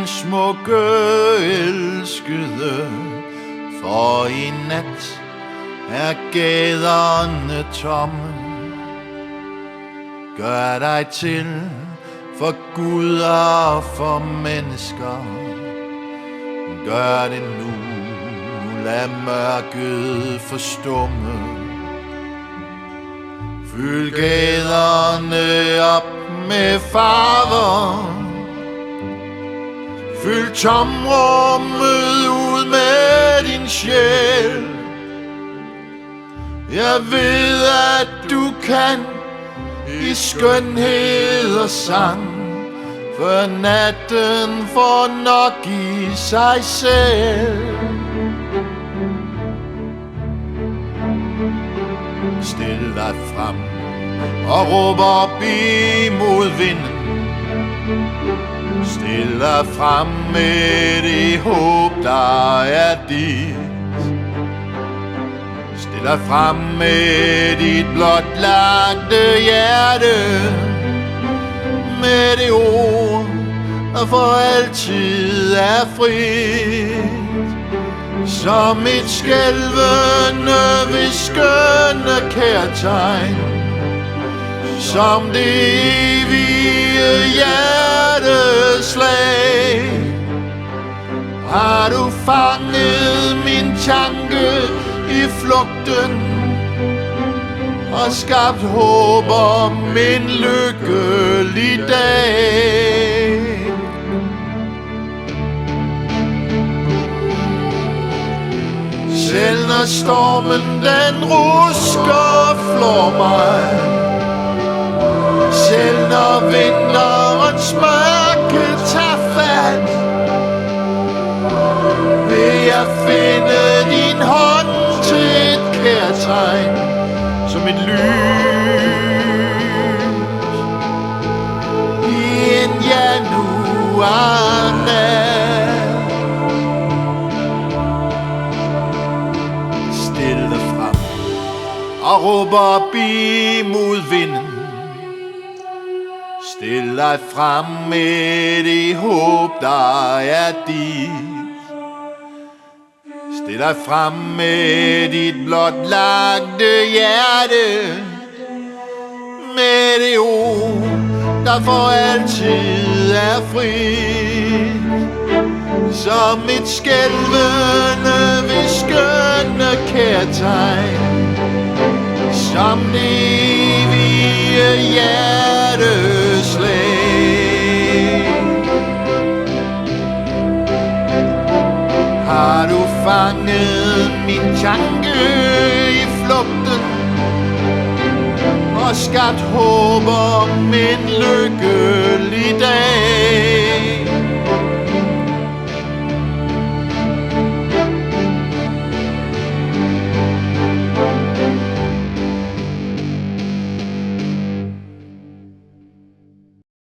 min smukke elskede, for i nat er gaderne tomme. Gør dig til for Gud og for mennesker. Gør det nu, lad mørket forstumme. Fyld gaderne op med farver. Fyld tomrummet ud med din sjæl. Jeg ved, at du kan i skønhed og sang, for natten får nok i sig selv. Stil dig frem og råb op imod vinden. Stil dig frem med det håb, der er dit. Stil dig frem med dit blotlagte hjerte, med det ord, der for altid er frit. Som et skælvende, hviskende kærtegn, som det evige hjerteslag. Har du fanget min tanke i flugten og skabt håb om en lykkelig dag? Selv når stormen den rusker og flår mig, selv når vinterens mørke tager fat, vil jeg finde din hånd til et kærtegn, som et lys i en januarnat. Stil dig frem og råb op imod vinden. Stil dig frem med det håb, der er dit. Stil dig frem med dit blotlagte hjerte, med det ord, der for altid er frit. Som et skælvende, hviskende kærtegn, som det evige hjerteslag. Har du fanget min tanke i flugten og skabt håb om en lykkelig dag?